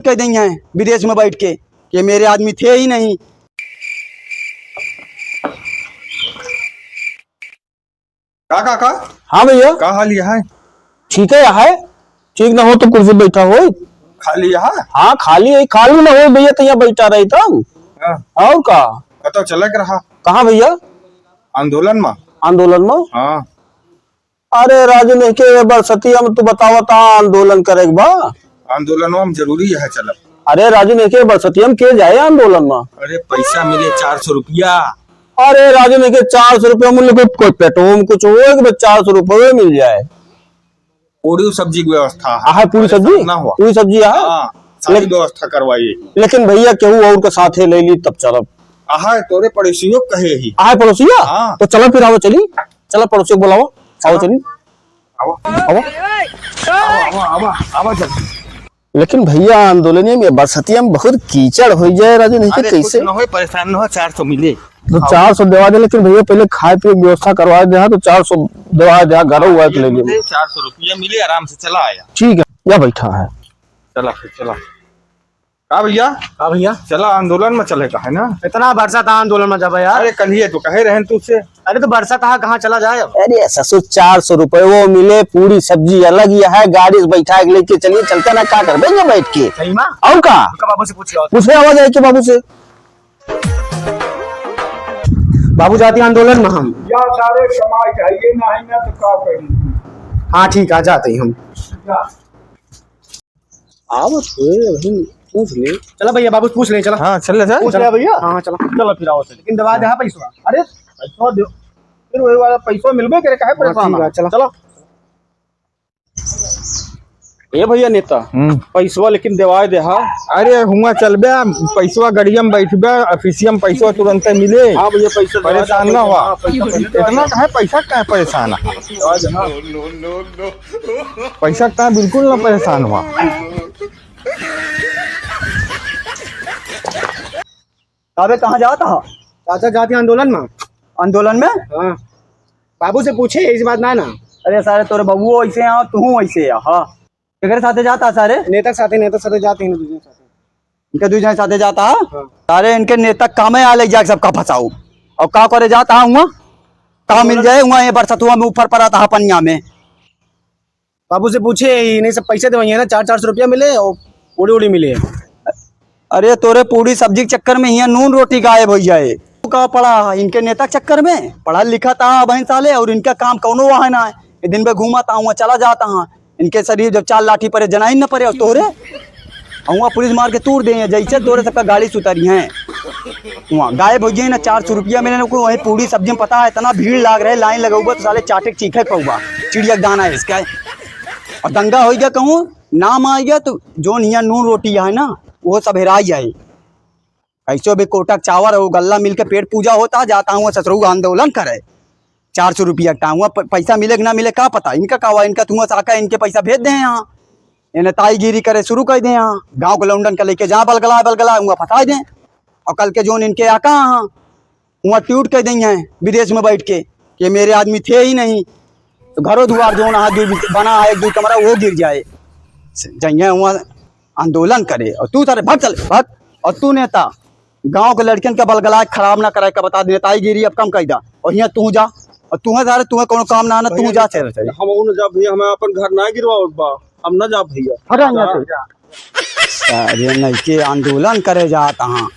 कह देंगे हैं विदेश में बैठ के कि मेरे आदमी थे ही नहीं। का हाँ भैया, का हाल है? ठीक है यहाँ। ठीक ना हो तो कुर्सी बैठा हो। खाली यहाँ? हाँ खाली है, खाली ना हो भैया तो यहाँ बैठा रही तब। और का पता चलक रहा? कहाँ भैया? आंदोलन में। आंदोलन में? हाँ। अरे राजू ने के बरसती हम तू बतावा था आंदोलन करे बा। आंदोलन में जरूरी है चल। अरे राजू ने के बरसती हम के जाए आंदोलन में। अरे पैसा मिले 400 रुपया। अरे राजू ने के 400 रुपया मूल्य कोई पेट्रोल कुछ हो 400 रुपये मिल जाए। पूरी सब्जी की व्यवस्था है पूरी सब्जी ना हुआ? पूरी सब्जी है। सारी व्यवस्था करवाइए। लेकिन भैया केहू और के साथे ले ली तब चलब। तोरे पड़ोसियों कहे ही पड़ोसिया। हाँ। तो चलो फिर आओ, चली चलो पड़ोसियों को बुलाओ। आओ चली आओ चल। लेकिन भैया आंदोलन में बरसतिया में बहुत कीचड़ हो जाए राजू नहीं कि कैसे न हो परेशान न हो 400 मिले तो 400 देवा दे। लेकिन भैया पहले खाए पिए की व्यवस्था करवा दे तो 400 देवा दे। घर हुआ तो ले ले 400 रुपया मिले आराम से चला आया। ठीक है या बैठा है। चला फिर चला का भैया? हाँ भैया, चला आंदोलन में चले का है ना? इतना बरसा था आंदोलन में जब यार। अरे कल ही तो कहे रहे तुझसे। अरे तो बरसा था कहाँ चला जाए अब? अरे ससुर 400 रुपए वो मिले, पूरी सब्जी अलग ही है, गाड़ी से बैठा के लेके चलिए चलते ना क्या कर देंगे बैठ के। सही माँ और का बाबू से पूछे आवाज आई के बाबू से। बाबू जाती आंदोलन में हम या सारे समाज चाहिए ना है ना तो क्या करेंगे। हाँ ठीक आ जाते हैं हम। आओ पूछ ले। चलो भैया बाबू पूछ ले। चलो हाँ चल पूछ ले भैया। हाँ चलो चलो फिर आओ। लेकिन दवा दे पैसा। अरे पैसा दो फिर वही वाला पैसा मिलबे करे काहे परेशान है? चलो चलो ए भैया नेता पैसा लेकिन देवाए दे। हाँ अरे हुआ चलबे पैसा गड़िया में बैठबे ऑफिसियम पैसा तुरंत मिले। हाँ भैया पैसा परेशान ना हुआ इतना कहे पैसा कहे परेशान है? पैसा कहे बिल्कुल ना परेशान हुआ। अबे कहाँ जाता है? चाचा जाती आंदोलन में। आंदोलन में? हाँ बाबू से पूछे इस बात ना। अरे सारे तोरे बबुओ ऐसे हैं तू ऐसे है। हाँ केकरे साथे जाता सारे? नेता साथे जाते हैं दूसरे साथे। इनके दूसरे साथे जाता है। सारे इनके नेता कामे आ ले जा सबका फंसाओ और का करे जाता है हुआ कहाँ मिल जाए हुआ ये बरसात हुआ में ऊपर पर आता है पनिया में। बाबू से पूछे इन्हें सब पैसे दे ना 400 रुपया मिले और उड़ी उड़ी मिले। अरे तोरे पूरी सब्जी के चक्कर में यहाँ नून रोटी गायब हो जाए। का पढ़ा इनके नेता के चक्कर में पढ़ा लिखा था बहन साले और इनका काम कौनो वहाँ ना है। दिन में घूमाता हूँ चला जाता हूँ। इनके शरीर जब 4 लाठी परे जनाइन न परे और तोरे वहाँ पुलिस मार के तोड़ दे जैसे तोरे सबका गाड़ी सुतरी है वहाँ गायब हो गए ना। 400 रुपया मिले को वही पूरी सब्जी में पता है इतना भीड़ लाग रहा है लाइन लगाऊगा तो साले चाटे चीखे पऊगा चिड़िया दाना है इसका। और दंगा हो गया कहूँ नाम आ गया तो जो यहाँ नून रोटी है ना वो सब हेरा जाए। ऐसो भी कोटक चावल और गल्ला मिलके पेट पूजा होता जाता हूँ ससुर आंदोलन करे 400 रुपया का हुआ पैसा मिले कि ना मिले का पता। इनका का हुआ इनका तुम साका इनके पैसा भेज दे यहाँ इन्हें ताईगिरी करे शुरू कर दे यहाँ गाँव को लौंडन का लेके जहाँ बलगला हुआ फंसा दें। और कल के जोन इनके आका हाँ वहाँ ट्यूट कर देंगे विदेश में बैठ के कि मेरे आदमी थे ही नहीं तो घरों दुआर जो बना है 1-2 कमरा वो गिर जाए जाइए वहाँ आंदोलन करे। और तू सारे भग चल भग। और तू नेता गांव के लड़कियन का बलगला खराब ना करे का बता दे नेताईगिरी अब कम कर दा। और यहाँ तू जा और तुम्हें सारे तुम्हें कोनो काम ना आना तू जा चल हम न जा भैया हमें अपन घर ना गिरवाओ बा हम ना जा भैया। अरे नहीं के आंदोलन करे जाता हाँ